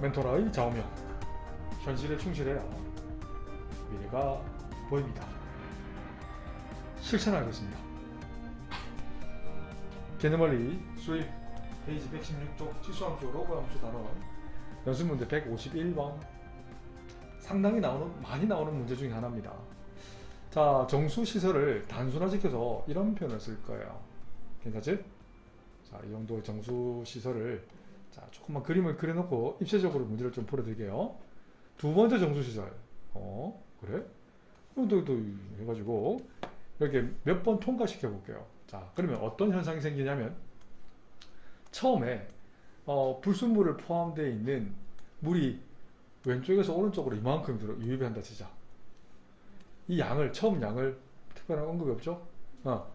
멘토라의 좌우명, 현실에 충실해야 미래가 보입니다. 실천하겠습니다. 개념원리 수입 페이지 116쪽 지수함수 로그함수 단원 연습문제 151번 상당히 많이 나오는 문제 중에 하나입니다. 자, 정수시설을 단순화시켜서 이런 표현을 쓸 거예요. 괜찮지? 자, 이 정도의 정수시설을 자, 조금만 그림을 그려놓고 입체적으로 문제를 좀 풀어드릴게요. 두 번째 정수시설. 그래? 또 해가지고 이렇게 몇 번 통과시켜 볼게요. 자, 그러면 어떤 현상이 생기냐면 처음에 불순물을 포함되어 있는 물이 왼쪽에서 오른쪽으로 이만큼 유입한다 치자. 이 양을 처음 양을 특별한 언급이 없죠?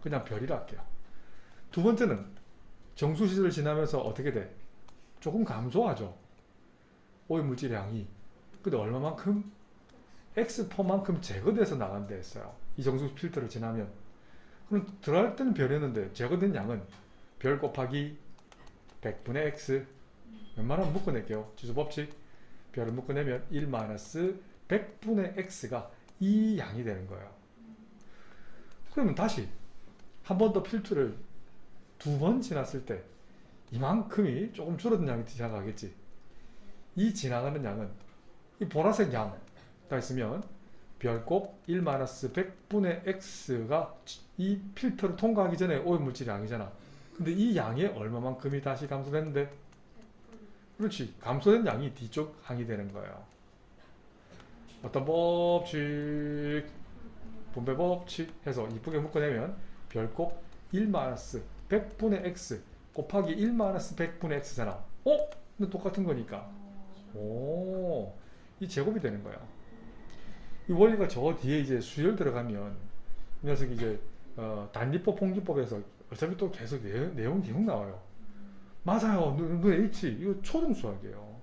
그냥 별이라 할게요. 두 번째는 정수시설을 지나면서 어떻게 돼? 조금 감소하죠. 오염물질의 양이. 근데 얼마만큼? X포만큼 제거돼서 나간다 했어요. 이 정수 필터를 지나면. 그럼 들어갈 때는 별이었는데 제거된 양은 별 곱하기 100분의 X. 웬만하면 묶어낼게요. 지수법칙. 별을 묶어내면 1-100분의 X가 이 양이 되는 거예요. 그러면 다시 한 번 더 필터를 두 번 지났을 때 이만큼이 조금 줄어든 양이 지나가겠지. 이 지나가는 양은 이 보라색 양 가 있으면 별곱 1-100분의 X가 이 필터를 통과하기 전에 오염물질 양이잖아. 근데 이 양의 얼마만큼이 다시 감소됐는데? 그렇지. 감소된 양이 뒤쪽 항이 되는 거예요. 어떤 법칙? 분배 법칙 해서 이쁘게 묶어내면 별곱 1-100분의 X 곱하기 1-100분의 X잖아. 근데 똑같은 거니까. 이 제곱이 되는 거야. 이 원리가 저 뒤에 이제 수열 들어가면 이 녀석이 이제 단리법, 홍기법에서 어차피 또 계속 내용 계속 나와요. 맞아요. 눈에 있지. 이거 초등수학이에요.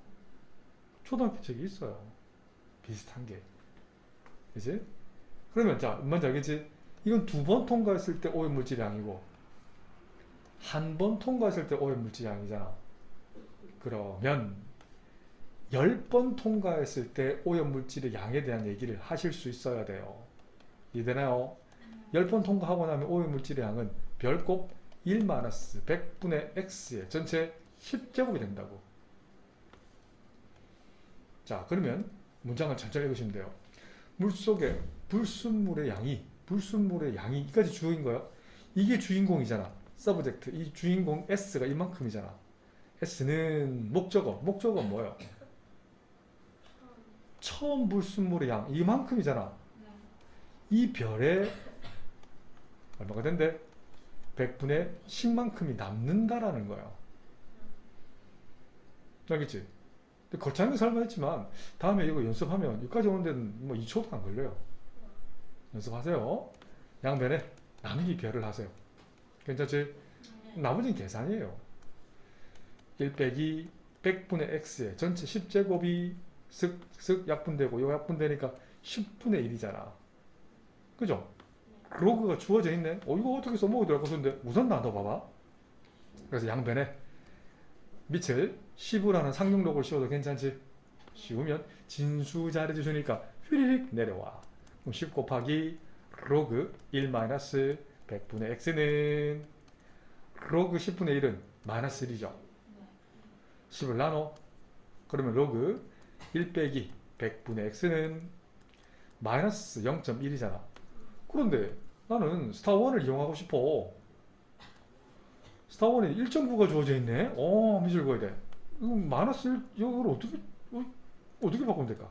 초등학교 책이 있어요. 비슷한 게. 그치? 그러면 자, 뭔지 알겠지? 이건 두 번 통과했을 때 오염물질이 양이고 한 번 통과했을 때 오염물질이 양이잖아. 그러면 10번 통과했을 때 오염물질의 양에 대한 얘기를 하실 수 있어야 돼요. 이해되나요? 10번 통과하고 나면 오염물질의 양은 별곱 1-100분의 X의 전체 10제곱이 된다고. 자, 그러면 문장을 천천히 읽으시면 돼요. 물속에 불순물의 양이 이까지 주어인 거야. 이게 주인공이잖아. 서브젝트. 이 주인공 S가 이만큼이잖아. S는 목적어 뭐예요? 처음 불순물의 양 이만큼이잖아. 이 별에 얼마가 된대? 100분의 10만큼이 남는다라는 거야. 알겠지? 근데 거창하게 설명했지만 다음에 이거 연습하면 여기까지 오는 데는 뭐 2초도 안 걸려요. 연습하세요. 양변에 나누기 별을 하세요. 괜찮지? 나머지는 계산이에요. 1 빼기 100분의 X의 전체 10제곱이 쓱쓱 약분되고 이거 약분되니까 10분의 1이잖아. 그죠? 로그가 주어져 있네. 이거 어떻게 써먹어야 될까 싶은데 우선 나눠봐봐. 그래서 양변에 밑을 10이라는 상용 로그를 씌워도 괜찮지? 씌우면 진수 잘해주시니까 휘리릭 내려와. 그럼 10 곱하기 로그 1-100분의 X는 로그 10분의 1은 마이너스 1이죠. 10을 나눠. 그러면 로그 1 빼기 100분의 X는 마이너스 0.1이잖아. 그런데 나는 스타1을 이용하고 싶어. 스타1에 1.9가 주어져 있네. 미술 그어야 돼. 이거 마이너스 1, 이걸 어떻게 바꾸면 될까?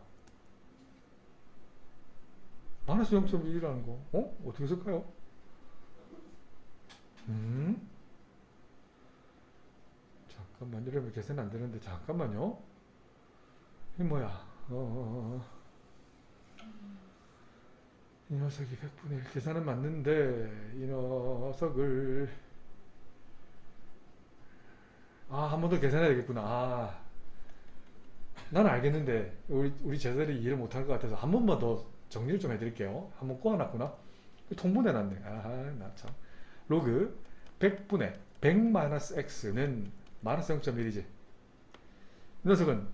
마이너스 0.1이라는 거. 어떻게 쓸까요? 잠깐만, 이러면 계산 안 되는데, 잠깐만요. 이 뭐야? 이 녀석이 100분의 1 계산은 맞는데 이 녀석을 한 번 더 계산해야 되겠구나. 나는 알겠는데 우리 제자들이 이해를 못할 것 같아서 한 번만 더 정리를 좀 해드릴게요. 한 번 꼬아놨구나. 통분해놨네. 나 참. 로그 100분의 100-x는 마이너스 0.1이지. 이 녀석은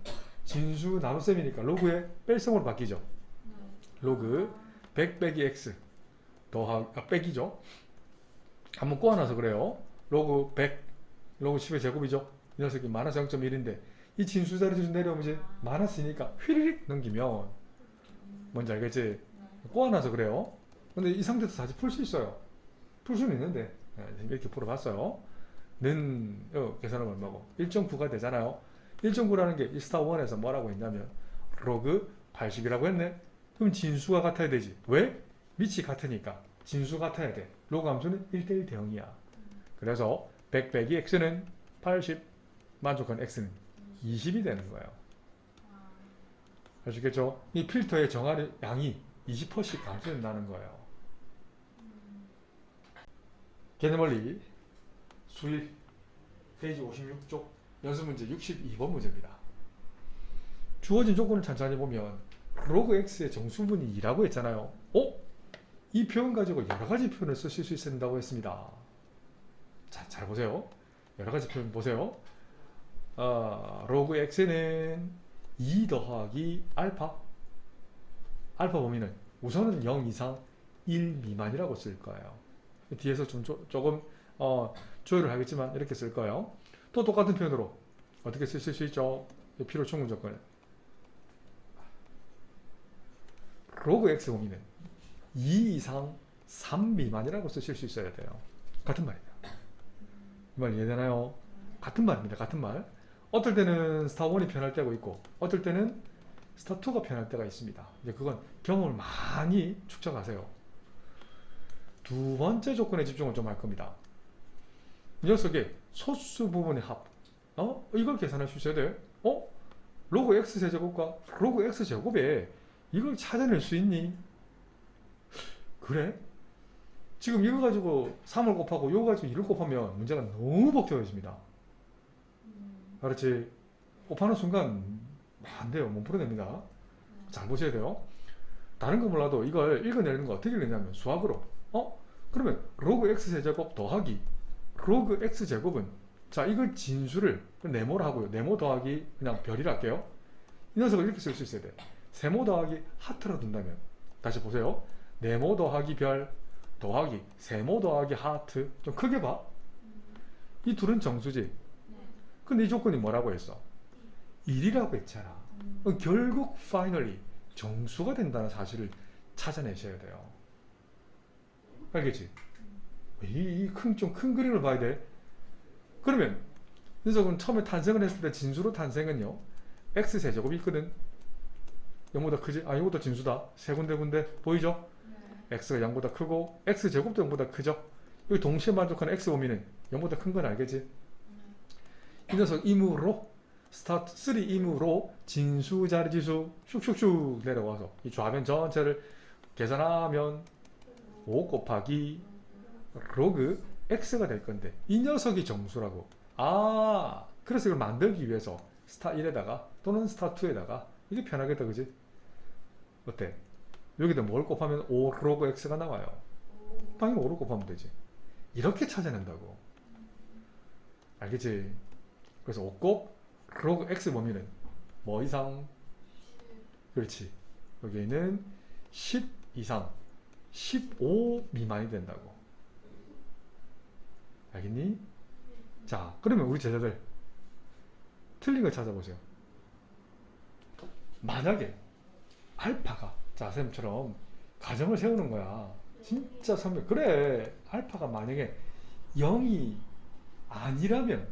진수 나눗셈이니까 로그의 뺄셈으로 바뀌죠. 네. 로그 100 빼기 x 빼기죠. 한번 꼬아놔서 그래요. 로그 100 로그 10의 제곱이죠. 이 녀석이 마이너스 0.1인데 이 진수 자리 좀 내려오면 이제 마이너스니까 휘리릭 넘기면 뭔지 알겠지? 네. 꼬아놔서 그래요. 근데 이 상태에서 다시 풀 수 있어요. 풀 수는 있는데 이렇게 풀어봤어요. 는 계산하면 얼마고 1.9가 되잖아요. 1.9라는 게 이 스타 1에서 뭐라고 했냐면 로그 80이라고 했네. 그럼 진수가 같아야 되지. 왜? 밑이 같으니까 진수 같아야 돼. 로그 함수는 1대1 대응이야. 그래서 100 빼기 x는 80, 만족한 x는 20이 되는 거예요. 아시겠죠? 이 필터의 정할 양이 20%씩 감소된다는 거예요. 개념원리 수일 페이지 56쪽 연습문제 62번 문제입니다. 주어진 조건을 천천히 보면 로그 x의 정수분이 2라고 했잖아요. 이 표현 가지고 여러 가지 표현을 쓰실 수 있다고 했습니다. 자, 잘 보세요. 여러 가지 표현 보세요. 로그 x는 2 더하기 알파 범위는 우선은 0 이상 1 미만이라고 쓸 거예요. 뒤에서 좀 조금 조율을 하겠지만 이렇게 쓸 거예요. 또 똑같은 표현으로 어떻게 쓰실 수 있죠? 필요 충분 조건. 로그 x 범위는 2 이상 3 미만이라고 쓰실 수 있어야 돼요. 같은 말이에요. 이 말 이해되나요? 같은 말입니다. 같은 말. 어떨 때는 스타 1이 편할 때가 있고 어떨 때는 스타 2가 편할 때가 있습니다. 이제 그건 경험을 많이 축적하세요. 두 번째 조건에 집중을 좀 할 겁니다. 이 녀석의 소수 부분의 합. 이걸 계산할 수 있어야 돼. 로그 x 세제곱과 로그 x 제곱에 이걸 찾아낼 수 있니? 그래? 지금 이거 가지고 3을 곱하고 이거 가지고 2를 곱하면 문제가 너무 복잡해집니다. 그렇지? 곱하는 순간 안 돼요. 못 풀어냅니다. 잘 보셔야 돼요. 다른 거 몰라도 이걸 읽어내는 거 어떻게 읽느냐면 수학으로. 그러면 로그 x 세제곱 더하기 로그 x 제곱은 자 이걸 진수를 네모로 하고요. 네모 더하기 그냥 별이라 할게요. 이 녀석을 이렇게 쓸 수 있어야 돼. 세모 더하기 하트로 둔다면 다시 보세요. 네모 더하기 별 더하기 세모 더하기 하트. 좀 크게 봐. 이 둘은 정수지. 근데 이 조건이 뭐라고 했어? 1이라고 했잖아. 결국 finally 정수가 된다는 사실을 찾아내셔야 돼요. 알겠지? 좀 큰 그림을 봐야 돼. 그러면 이 녀석은 처음에 탄생을 했을 때 진수로 탄생은요 x 세제곱이 있거든. 0보다 크지? 이것도 진수다. 세 군데 보이죠? x가 0보다 크고 x 제곱도 0보다 크죠? 여기 동시에 만족하는 x 범위는 0보다 큰 건 알겠지? 이 녀석 임으로 스타트 3 임으로 진수 자리지수 슉슉슉 내려와서 이 좌변 전체를 계산하면 5 곱하기 로그 x가 될 건데 이 녀석이 정수라고. 그래서 이걸 만들기 위해서 스타 1에다가 또는 스타 2에다가 이게 편하겠다, 그지? 어때? 여기다 뭘 곱하면 5 로그 x가 나와요. 당연히 5로 곱하면 되지. 이렇게 찾아낸다고. 알겠지? 그래서 5곱 로그 x 범위는 뭐 이상? 그렇지. 여기에는 10 이상 15 미만이 된다고. 알겠니? 자, 그러면 우리 제자들 틀린 걸 찾아보세요. 만약에 알파가 자 쌤처럼 가정을 세우는 거야. 진짜 선배 그래. 알파가 만약에 0이 아니라면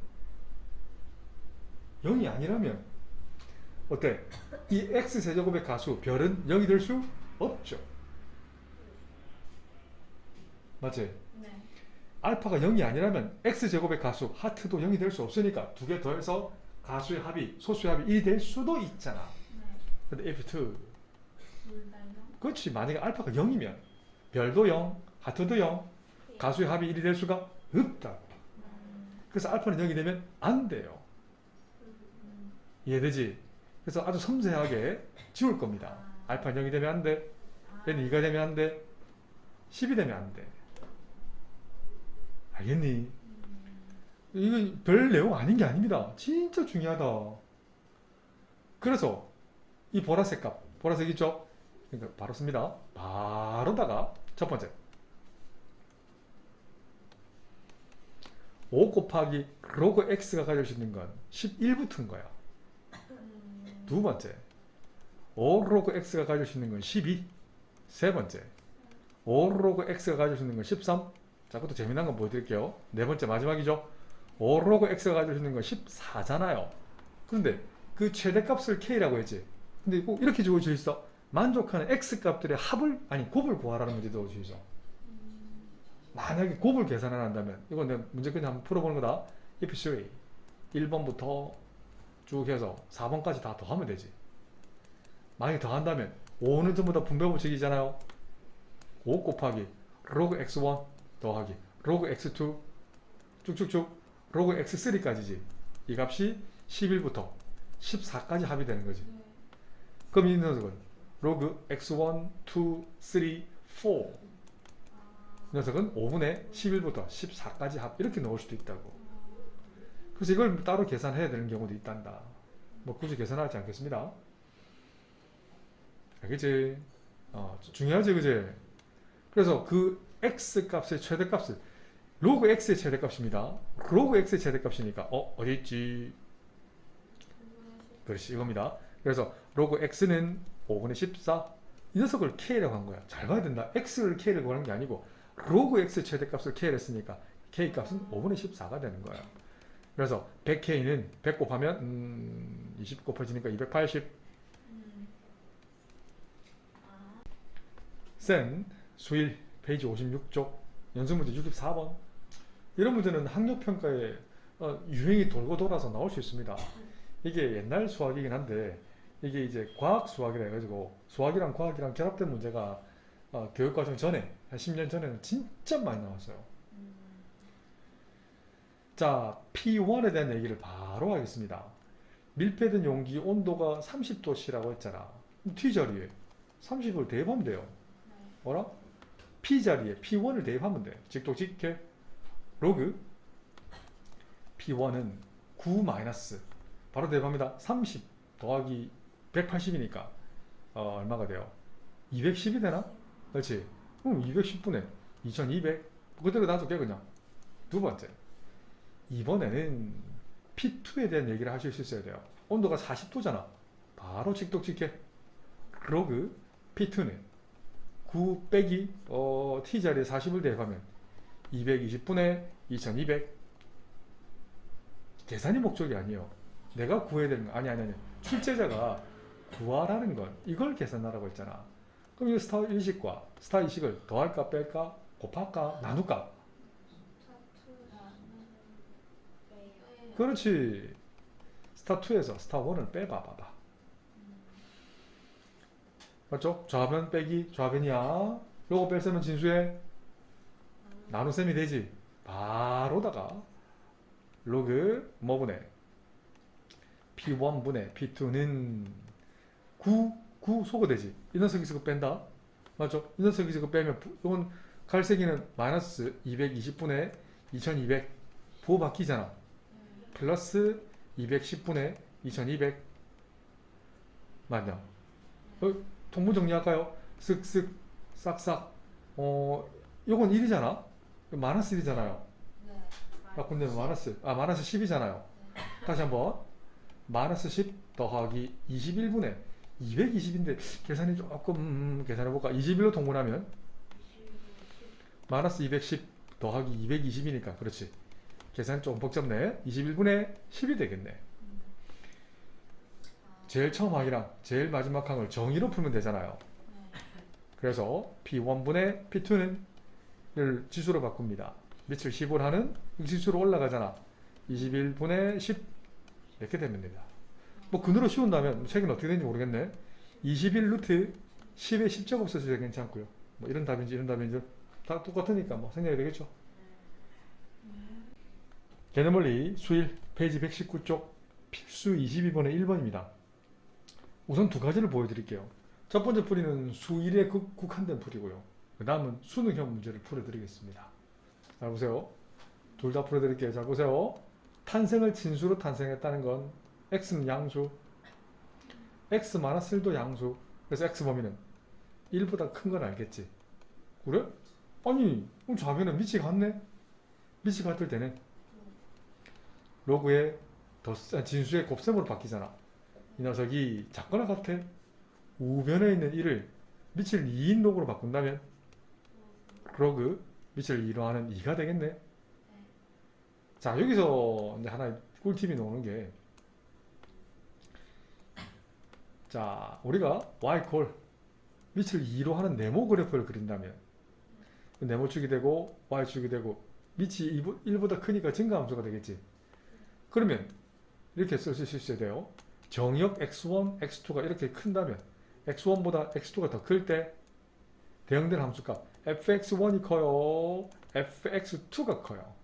어때? 이 x 세제곱의 가수 별은 0이 될 수 없죠. 맞지? 네. 알파가 0이 아니라면 x제곱의 가수 하트도 0이 될 수 없으니까 두 개 더해서 가수의 합이 소수의 합이 1이 될 수도 있잖아. 네. 근데 if 2 둘 다 0? 그렇지. 만약에 알파가 0이면 별도 0 하트도 0 가수의 합이 1이 될 수가 없다고. 그래서 알파는 0이 되면 안 돼요. 이해되지? 그래서 아주 섬세하게 지울 겁니다. 알파는 0이 되면 안 돼. 얘는 2가 되면 안 돼. 10이 되면 안 돼. 알겠니? 이거 별 내용 아닌 게 아닙니다. 진짜 중요하다. 그래서 이 보라색 값, 보라색 있죠? 그러니까 바로 씁니다. 바로다가 첫 번째 5 곱하기 로그 x가 가질 수 있는 건 11 붙은 거야. 두 번째 5 로그 x가 가질 수 있는 건 12. 세 번째 5 로그 x가 가질 수 있는 건 13. 자, 그것도 재미난 거 보여드릴게요. 네 번째 마지막이죠. 5 로그 x가 가질 수 있는 건 14잖아요. 그런데 그 최대값을 k라고 했지. 근데 꼭 이렇게 주어져 있어. 만족하는 x 값들의 합을, 아니 곱을 구하라는 문제도 주어져 있어. 만약에 곱을 계산을 한다면, 이건 내가 문제 그냥 한번 풀어보는 거다. if 3 1번부터 쭉 해서 4번까지 다 더하면 되지. 만약에 더한다면 5는 전부 다 분배 법칙이잖아요. 5 곱하기 로그 x1 더하기 로그 x2 쭉쭉쭉 로그 x3까지지. 이 값이 11부터 14까지 합이 되는 거지. 그럼 이 녀석은 로그 x1, 2, 3, 4. 이 녀석은 5분의 11부터 14까지 합, 이렇게 넣을 수도 있다고. 그래서 이걸 따로 계산해야 되는 경우도 있단다. 뭐 굳이 계산하지 않겠습니다. 알겠지? 중요하지, 그지? 그래서 그 x 값의 최대값을 로그 x의 최대값입니다. 로그 x의 최대값이니까 어디 있지? 그렇지, 이겁니다. 그래서 로그 x는 5분의 14. 이 녀석을 k라고 한 거야. 잘 봐야 된다. x를 k를 구하는 게 아니고 로그 x 최대값을 k를 했으니까 k 값은 5분의 14가 되는 거야. 그래서 100k는 100 곱하면 20 곱해지니까 280. 쌤 수일 페이지 56쪽 연습문제 64번. 이런 문제는 학력평가에 유행이 돌고 돌아서 나올 수 있습니다. 이게 옛날 수학이긴 한데 이게 이제 과학 수학이라 해가지고 수학이랑 과학이랑 결합된 문제가 교육과정 전에 한 10년 전에는 진짜 많이 나왔어요. 자, P1에 대한 얘기를 바로 하겠습니다. 밀폐된 용기 온도가 30도씨라고 했잖아. T 자리에 30을 대입하면 돼요. 뭐라? P 자리에 P1을 대입하면 돼. 직독직해. 로그 P1은 9 마이너스 바로 대입합니다. 30 더하기 180이니까 얼마가 돼요? 210이 되나? 그렇지? 210분의 2200 그대로 놔둘게 그냥. 두 번째 이번에는 P2에 대한 얘기를 하실 수 있어야 돼요. 온도가 40도잖아. 바로 직독직해. 로그 P2는 9 빼기 T자리에 40을 대입하면 220분의 2200. 계산이 목적이 아니에요. 내가 구해야 되는 거 아니. 출제자가 구하라는 건 이걸 계산하라고 했잖아. 그럼 이 스타 1식과 스타 2식을 더할까 뺄까 곱할까 나눌까? 그렇지. 스타 2에서 스타 1을 빼봐봐. 맞죠? 좌변 빼기 좌변이야. 요거 뺄셈은 진수에 나눗셈이 되지. 바로다가 로그 뭐분의 P1분의 P2는 9 소거 되지. 이 녀석에서 그거 뺀다. 맞죠? 이 녀석에서 그거 빼면 이건 갈색이는 마이너스 220분의 2200 부호 바뀌잖아. 플러스 210분의 2200 맞냐? 통분 정리할까요? 쓱쓱 싹싹 요건 1이잖아? 마이너스 1이잖아요. 바꾼 다면 마이너스 10이잖아요. 다시 한번 마이너스 10 더하기 21분의 220인데 계산이 조금 계산해볼까? 21로 통분하면 마이너스 210 더하기 220이니까 그렇지. 계산이 조금 복잡네. 21분의 10이 되겠네. 제일 처음 항이랑 제일 마지막 항을 정의로 풀면 되잖아요. 그래서 P1분의 P2는 를 지수로 바꿉니다. 밑을 10으로 하는 지수로 올라가잖아. 21분의 10 이렇게 되면 됩니다. 뭐 근으로 씌운다면 책은 어떻게 되는지 모르겠네. 21 루트 10에 10제곱 써도 괜찮고요. 뭐 이런 답인지 이런 답인지 다 똑같으니까 뭐 생각이 되겠죠. 개념원리 수일 페이지 119쪽 필수 22번의 1번입니다. 우선 두 가지를 보여드릴게요. 첫 번째 풀이는 수1에 국한된 풀이고요. 그 다음은 수능형 문제를 풀어드리겠습니다. 잘 보세요. 둘 다 풀어드릴게요. 잘 보세요. 탄생을 진수로 탄생했다는 건 x는 양수, x-1도 양수. 그래서 x 범위는 1보다 큰 건 알겠지. 그래? 아니 그럼 좌변은 밑이 같네? 밑이 같을 때는 로그의 진수의 곱셈으로 바뀌잖아. 이 녀석이 작거나 같아? 우변에 있는 1을 밑을 2인 로그로 바꾼다면 로그 밑을 2로 하는 2가 되겠네. 자 여기서 이제 하나 꿀팁이 나오는 게, 자 우리가 y콜 밑을 2로 하는 네모 그래프를 그린다면 네모축이 되고 y축이 되고 밑이 1보다 크니까 증가함수가 되겠지. 그러면 이렇게 쓸 수 있어야 돼요. 정역 x1, x2가 이렇게 큰다면 x1보다 x2가 더 클 때 대응된 함수값 fx1이 커요, fx2가 커요.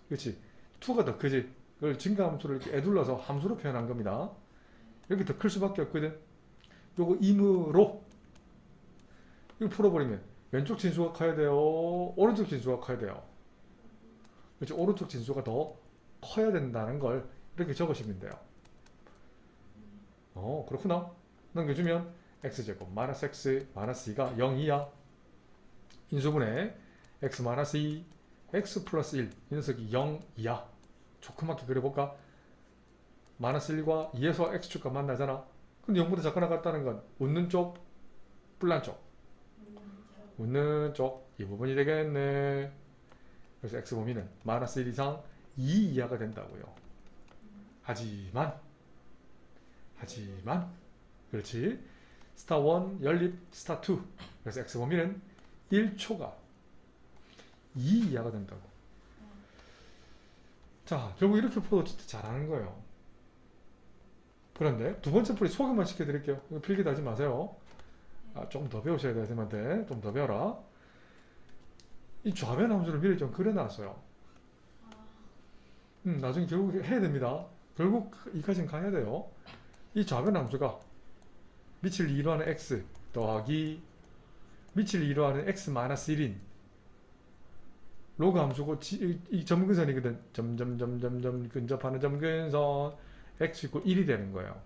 그렇지. 2가 더 크지. 그걸 증가함수를 이렇게 애둘러서 함수로 표현한 겁니다. 이렇게 더 클 수밖에 없거든. 요거 임으로 이거 풀어버리면 왼쪽 진수가 커야 돼요, 오른쪽 진수가 커야 돼요. 그렇지. 오른쪽 진수가 더 커야 된다는 걸 이렇게 적으시면 돼요. 그렇구나. 넘겨주면 x제곱 마이너스 x 마이너스 2가 0이야. 인수분해 x 마이너스 2 x 플러스 1 이 녀석이 0이야. 조그맣게 그려볼까? 마이너스 1과 2에서 x축과 만나잖아. 근데 0보다 작거나 같다는 건 웃는 쪽, 뿔난 쪽. 웃는 쪽 이 부분이 되겠네. 그래서 x 범위는 마이너스 1 이상 2 이하가 된다고요. 하지만 그렇지. 스타 1 연립 스타 2. 그래서 x 범위는 1초가 2 이하가 된다고. 자 결국 이렇게 풀어도 진짜 잘하는 거예요. 그런데 두 번째 풀이 소개만 시켜드릴게요. 이거 필기도 하지 마세요. 조금 더 배우셔야 돼요. 선생님한테 좀 더 배워라. 이 좌변 함수를 미리 좀 그려놨어요. 나중에 결국 해야 됩니다. 결국 이까지는 가야 돼요. 이 좌변 함수가 밑을 2로 하는 x 더하기 밑을 2로 하는 x 마이너스 1인 로그 함수고 이 점근선이거든. 점점점점점 근접하는 점근선 x 이퀄 1이 되는 거예요.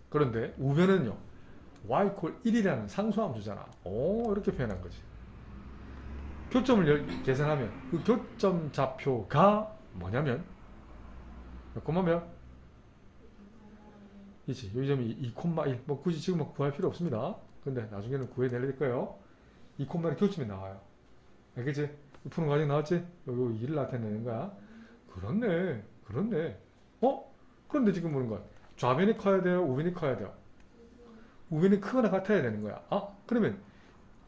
그런데 우변은요 y 이퀄 1이라는 상수함수잖아. 이렇게 표현한 거지. 교점을 계산하면 그 교점 좌표가 뭐냐면 몇 콤마면? 이지. 이 점이 2,1. 뭐 굳이 지금 구할 필요 없습니다. 근데 나중에는 구해낼 거예요. 2,1이 교점이 나와요. 알겠지? 푸는 과정 나왔지? 여기 2를 나타내는 거야. 그렇네. 그런데 지금 보는 건 좌변이 커야 돼요, 우변이 커야 돼요? 우변이 크거나 같아야 되는 거야. 그러면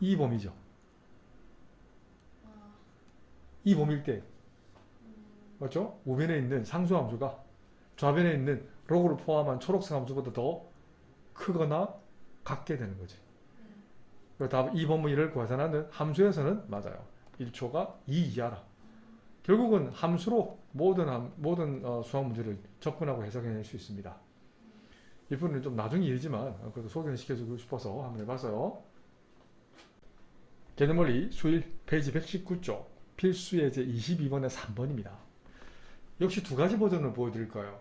이 범위죠. 이 범위일 때 맞죠? 우변에 있는 상수함수가 좌변에 있는 로그를 포함한 초록색 함수보다 더 크거나 같게 되는 거지. 그래서 이 범위를 계산하는 함수에서는 맞아요. 1초가 2 이하라. 결국은 함수로 모든 수학 문제를 접근하고 해석해낼 수 있습니다. 이 부분은 좀 나중에 일이지만 그래도 소개를 시켜주고 싶어서 한번 해봤어요. 개념원리 수일 페이지 119쪽 필수 예제 22번에 3번입니다. 역시 두 가지 버전을 보여드릴 거예요.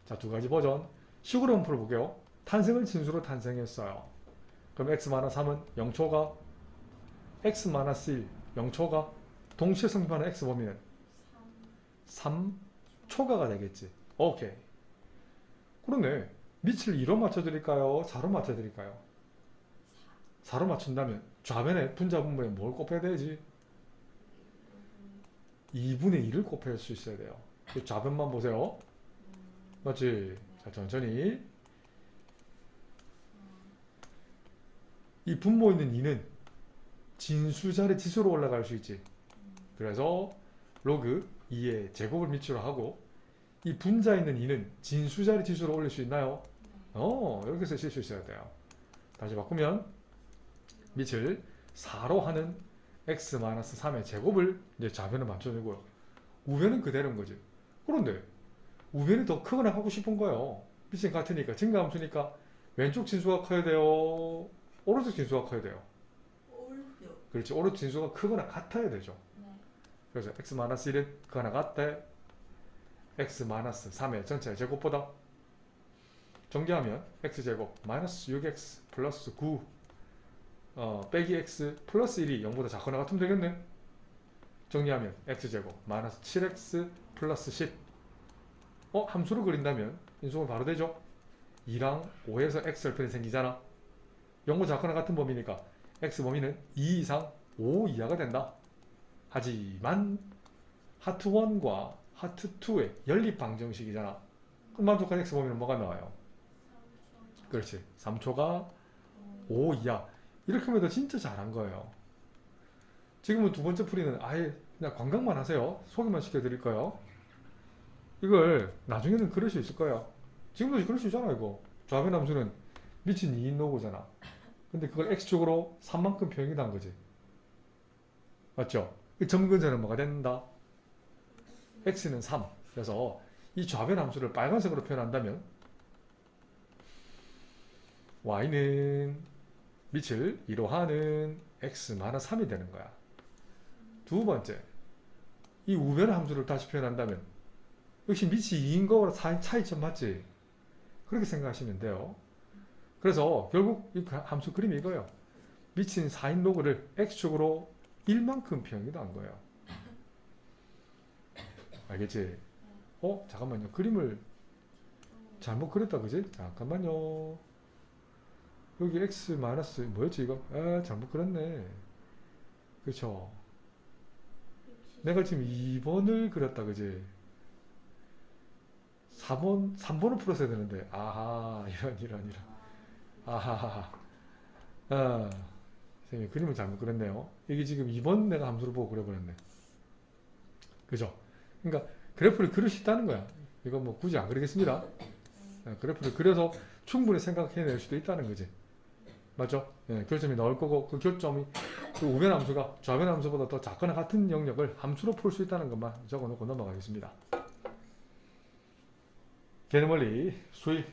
자, 두 가지 버전. 식으로 한번 풀어볼게요. 탄생은 진수로 탄생했어요. 그럼 x-3은 0초가, x-1 0초가, 동시에 성립하는 x 범위는 3초가가 되겠지. 오케이. 그러네. 밑을 2로 맞춰드릴까요? 4로 맞춰드릴까요? 4로 맞춘다면 좌변에 분자분모에 뭘 곱해야 되지? 2분의 2를 곱할 수 있어야 돼요. 좌변만 보세요. 맞지? 자, 천천히. 이 분모 있는 2는 진수자리 지수로 올라갈 수 있지. 그래서 로그 2의 제곱을 밑으로 하고 이 분자 있는 2는 진수자리 지수로 올릴 수 있나요? 이렇게 쓰실 수 있어야 돼요. 다시 바꾸면 밑을 4로 하는 x-3의 제곱을 이제 좌변을 맞춰주고요. 우변은 그대로인 거지. 그런데 우변이 더 크거나 하고 싶은 거예요. 밑은 같으니까 증가함수니까 왼쪽 진수가 커야 돼요, 오른쪽 진수가 커야 돼요? 오른쪽. 그렇지. 오른쪽 진수가 크거나 같아야 되죠. 그래서 x-1은 크거나 같대 x-3의 전체 제곱보다 정리하면 x제곱 마이너스 6x 플러스 9 빼기 x 플러스 1이 0보다 작거나 같으면 되겠네. 정리하면 x제곱 마이너스 7x 플러스 10 함수를 그린다면 인수분 바로 되죠. 2랑 5에서 x절편이 생기잖아. 0보다 작거나 같은 범위니까 x 범위는 2 이상 5 이하가 된다. 하지만 하트 1과 하트 2의 연립 방정식이잖아. 그럼 만족한 x 범위는 뭐가 나와요? 그렇지. 3초가 5 이하. 이렇게 하면 진짜 잘한 거예요. 지금은 두 번째 풀이는 아예 그냥 관광만 하세요. 소개만 시켜드릴 거예요. 이걸 나중에는 그릴 수 있을 거예요. 지금도 그릴 수 있잖아. 이거 좌변 함수는 미친 2인 로고잖아. 근데 그걸 x축으로 3만큼 표현이 된 거지. 맞죠? 이 점근자는 뭐가 된다? x는 3. 그래서 이 좌변 함수를 빨간색으로 표현한다면 y는 밑을 2로 하는 x-3이 되는 거야. 두 번째, 이 우변 함수를 다시 표현한다면 역시 밑이 2인 거랑 차이점 맞지? 그렇게 생각하시면 돼요. 그래서 결국 이 함수 그림이 이거예요. 미친 4인 로그를 x축으로 1만큼 표현이 한 거예요. 알겠지? 잠깐만요. 그림을 잘못 그렸다 그지? 잠깐만요. 여기 x 마이너스 뭐였지 이거? 잘못 그렸네. 그쵸? 내가 지금 2번을 그렸다 그지? 3번을 풀었어야 되는데 아하 이런 아하하 선생님 그림을 잘못 그렸네요. 이게 지금 2번 내가 함수를 보고 그려버렸네. 그죠? 그러니까 그래프를 그릴 수 있다는 거야. 이거 뭐 굳이 안 그리겠습니다. 그래프를 그려서 충분히 생각해낼 수도 있다는 거지. 맞죠? 결점이 나올 거고 그 결점이 그 우변 함수가 좌변 함수보다 더 작거나 같은 영역을 함수로 풀 수 있다는 것만 적어놓고 넘어가겠습니다. 개념원리 수입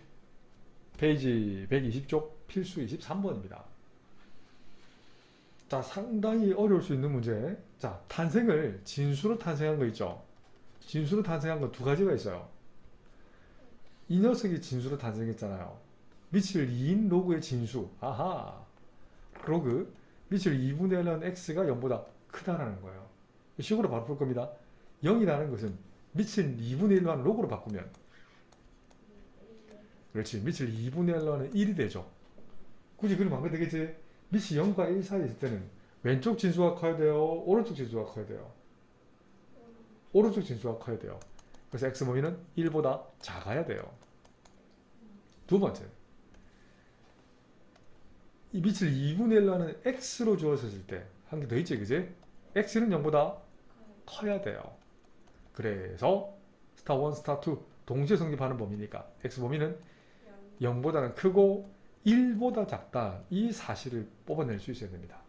페이지 120쪽 필수 23번입니다. 자, 상당히 어려울 수 있는 문제. 자, 탄생을 진수로 탄생한 거 있죠? 진수로 탄생한 건 두 가지가 있어요. 이 녀석이 진수로 탄생했잖아요. 미칠 2인 로그의 진수. 아하. 로그 미칠 2분의 1은 x가 0보다 크다라는 거예요. 식으로 바로 풀 겁니다. 0이라는 것은 미칠 2분의 1로 하는 로그로 바꾸면 그렇지. 미칠 2분의 1로 하는 1이 되죠. 굳이 그림 안 그래도 되겠지? 밑이 0과 1 사이에 있을 때는 왼쪽 진수가 커야 돼요? 오른쪽 진수가 커야 돼요? 오른쪽 진수가 커야 돼요. 그래서 x 범위는 1보다 작아야 돼요. 두 번째, 이 밑을 2분의 1로 하는 x로 주어졌을 때 한 개 더 있지, 그지? x는 0보다 커야 돼요. 그래서 스타 1, 스타 2 동시에 성립하는 범위니까 x 범위는 0보다는 크고 1보다 작다. 이 사실을 뽑아낼 수 있어야 됩니다.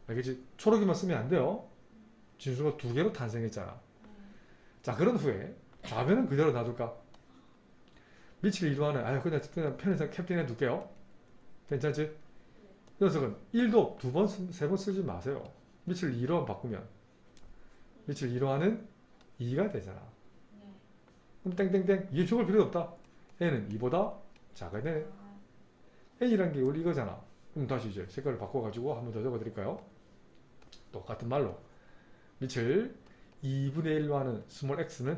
알겠지? 초록이만 쓰면 안 돼요. 진수가 두 개로 탄생했잖아. 자, 그런 후에 좌변은 그대로 놔둘까? 밑을 2로 하는 그냥 편에서 캡틴해 둘게요. 괜찮지? 이 녀석은 1도 두 번, 세 번 쓰지 마세요. 밑을 2로 바꾸면 밑을 2로 하는 2가 되잖아. 그럼 땡땡땡 이게 적을 필요도 없다. n은 2보다 작아야 되네. n이란 게 원래 이거잖아. 그럼 다시 이제 색깔을 바꿔가지고 한 번 더 적어드릴까요? 똑같은 말로 밑을 2분의 1로 하는 스몰 x는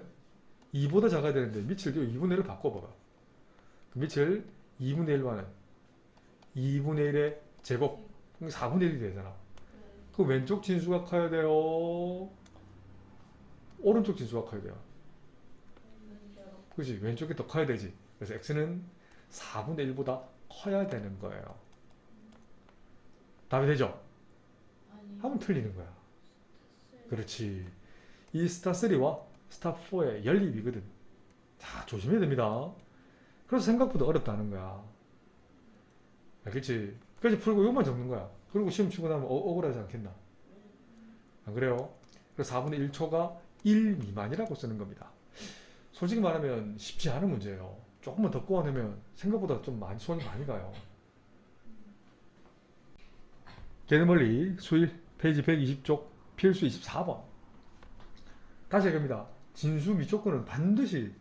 2보다 작아야 되는데 밑을 2분의 1을 바꿔봐봐. 밑을 2분의 1로 하는 2분의 1의 제곱 4분의 1이 되잖아. 그 왼쪽 진수가 커야 돼요? 오른쪽 진수가 커야 돼요? 그렇지. 왼쪽이 더 커야 되지. 그래서 x는 4분의 1보다 커야 되는 거예요. 답이 되죠? 하면 틀리는 거야. 그렇지. 이 스타 3와 스타 4의 연립이거든. 자, 조심해야 됩니다. 그래서 생각보다 어렵다는 거야. 알겠지? 그래서 풀고 이것만 적는 거야. 그리고 시험 치고 나면 억울하지 않겠나? 안 그래요? 그래서 4분의 1초가 1 미만이라고 쓰는 겁니다. 솔직히 말하면 쉽지 않은 문제예요. 조금만 더 꼬아내면 생각보다 좀 손이 많이 가요. 개념원리 수일 페이지 120쪽 필수 24번. 다시 얘기합니다. 진수 미조건은 반드시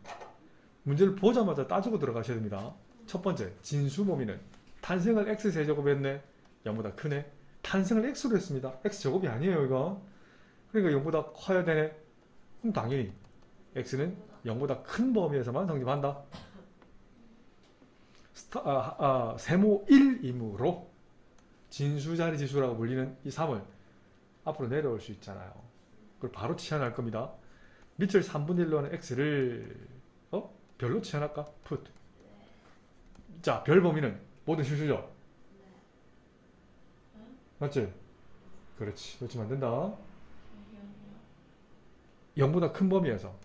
문제를 보자마자 따지고 들어가셔야 됩니다. 첫 번째, 진수 범위는 탄생을 x 세제곱했네. 0보다 크네. 탄생을 x로 했습니다. x 제곱이 아니에요, 이거. 그러니까 0보다 커야 되네. 그럼 당연히 x는 0보다 큰 범위에서만 성립한다. 세모 1이므로 진수자리 지수라고 불리는 이 3을 앞으로 내려올 수 있잖아요. 그걸 바로 치환할 겁니다. 밑을 3분의 1로 하는 x를 별로 치환할까? put. 자, 별 범위는 모든 실수죠? 맞지? 그렇지. 그렇지 만든다. 0보다 큰 범위에서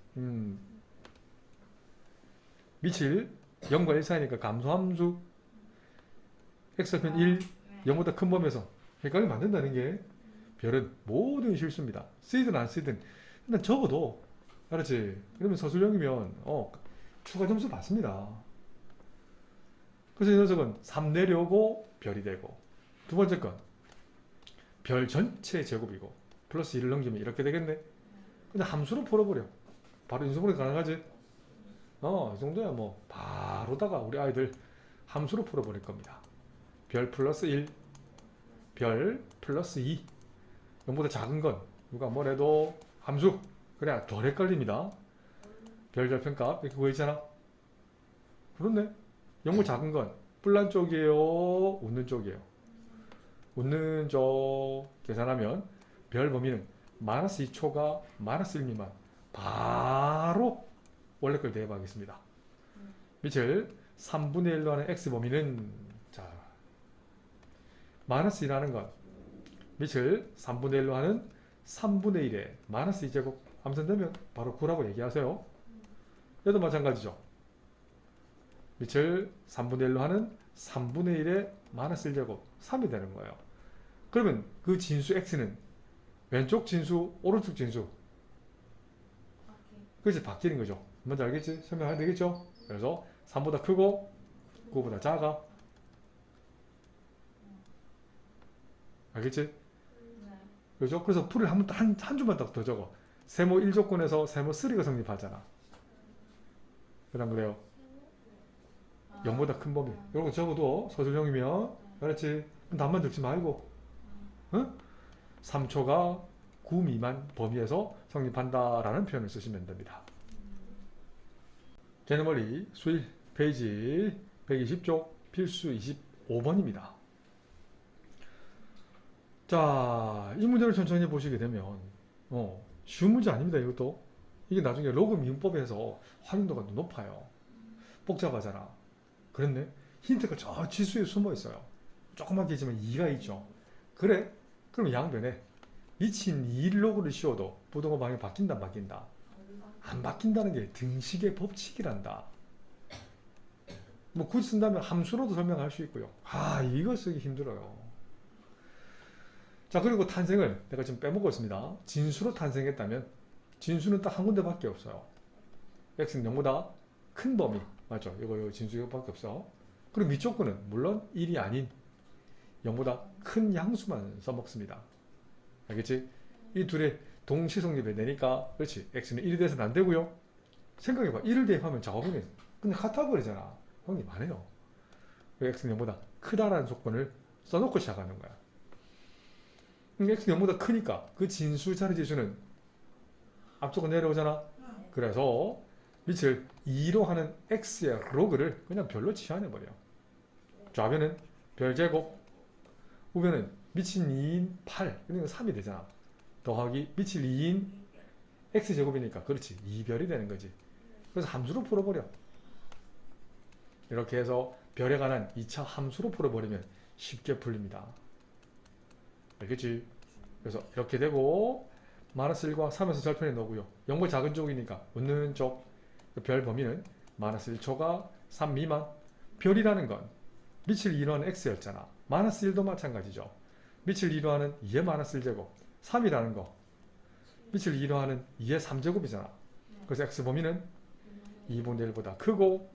밑을 0과 1 사이니까 감소함수 x편 1 0보다 큰 범위에서 헷갈리면 안 된다는 게 별은 모든 실수입니다. 쓰이든 안 쓰이든 일단 적어도 알았지? 그러면 서술형이면 추가 점수 받습니다. 그래서 이 녀석은 3 내려오고 별이 되고 두 번째 건 별 전체 제곱이고 플러스 1을 넘기면 이렇게 되겠네. 근데 함수로 풀어버려. 바로 인수분해 가능하지? 이 정도야 뭐 바로다가 우리 아이들 함수로 풀어버릴 겁니다. 별 플러스 1, 별 플러스 2 0보다 작은 건 누가 뭐래도 함수. 그래야 덜 헷갈립니다. 별 절편값 이렇게 보이잖아. 그렇네. 0보다 작은 건 뿔난 쪽이에요, 웃는 쪽이에요? 웃는 쪽 계산하면 별 범위는 마이너스 2초가 마이너스 1 미만. 바로 원래 걸 대입하겠습니다. 밑을 3분의 1로 하는 x 범위는 자 마이너스 1하는 건 밑을 3분의 1로 하는 3분의 1에 마이너스 2제곱 암산되면 바로 9라고 얘기하세요. 얘도 마찬가지죠. 밑을 3분의 1로 하는 3분의 1에 마이너스 1제곱 3이 되는 거예요. 그러면 그 진수 x는 왼쪽 진수, 오른쪽 진수 그것이 바뀌는 거죠. 뭔지 알겠지? 설명하면 되겠죠? 그래서 3보다 크고 9보다 작아. 알겠지? 그렇죠? 그래서 풀을 한 줄만 더 적어. 세모 1조건에서 세모 3가 성립하잖아. 그럼 그래요. 0보다 큰 범위. 이런 거 적어도 서술형이면 그렇지? 답만 적지 말고 3초가 9 미만 범위에서 성립한다라는 표현을 쓰시면 됩니다. 개념원리 수일 페이지 120쪽 필수 25번입니다. 자, 이 문제를 천천히 보시게 되면 쉬운 문제 아닙니다. 이것도 이게 나중에 로그 미분법에서 활용도가 높아요. 복잡하잖아. 그랬네. 힌트가 저 지수에 숨어 있어요. 조그맣게 있지만 2가 있죠. 그래? 그럼 양변에 미친 2로그를 씌워도 부동호 방향이 바뀐다 안 바뀐다? 안 바뀐다는 게 등식의 법칙이란다. 뭐 굳이 쓴다면 함수로도 설명할 수 있고요. 이거 쓰기 힘들어요. 자, 그리고 탄생을 내가 지금 빼먹었습니다. 진수로 탄생했다면 진수는 딱 한 군데밖에 없어요. x는 0보다 큰 범위 맞죠? 이거 진수 이거밖에 없어. 그리고 밑쪽 거는 물론 1이 아닌 0보다 큰 양수만 써먹습니다. 알겠지? 이 둘의 동시 성립에 내니까 그렇지. x는 1이 돼서는 안 되고요. 생각해봐. 1을 대입하면 작업은 그냥 같아 버리잖아. 형님 안 해요. x는 0보다 크다라는 조건을 써놓고 시작하는 거야. x는 0보다 크니까 그 진수 자리 지수는 앞쪽으로 내려오잖아. 그래서 밑을 2로 하는 x의 로그를 그냥 별로 치환해버려. 좌변은 별제곱, 우변은 밑인 2인 8, 그러니까 3이 되잖아. 더하기 밑일 2인 x제곱이니까 그렇지. 2별이 되는 거지. 그래서 함수로 풀어버려. 이렇게 해서 별에 관한 2차 함수로 풀어버리면 쉽게 풀립니다. 알겠지? 그래서 이렇게 되고 마이너스 1과 3에서 절편에 넣고요. 0보 작은 쪽이니까 웃는 쪽 별 범위는 마이너스 1초가 3 미만. 별이라는 건 밑을 2로 하는 x였잖아. 마이너스 1도 마찬가지죠. 밑을 2로 하는 2의 마이너스 1제곱 3이라는 거 밑을 2로 하는 2의 3제곱이잖아. 그래서 x 범위는 2분의 1보다 크고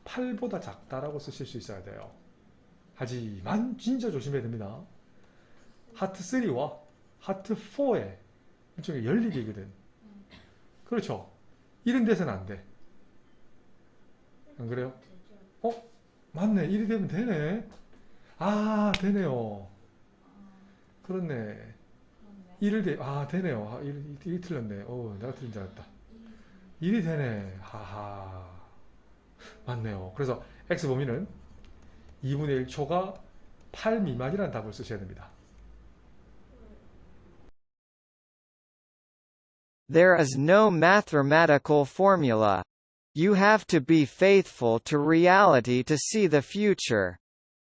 8보다 작다라고 쓰실 수 있어야 돼요. 하지만 진짜 조심해야 됩니다. 하트 3와 하트 4의 일종의 연립이거든. 그렇죠. 이런 데서는 안 돼. 안 그래요? 맞네. 1이 되면 되네. 아, 되네요. 그렇네. 1을 되네요. 1이 틀렸네. 내가 틀린 줄 알았다. 1이 되네. 하하. 맞네요. 그래서 x 범위는 2분의 1초가 8 미만이라는 답을 쓰셔야 됩니다. There is no mathematical formula. You have to be faithful to reality to see the future.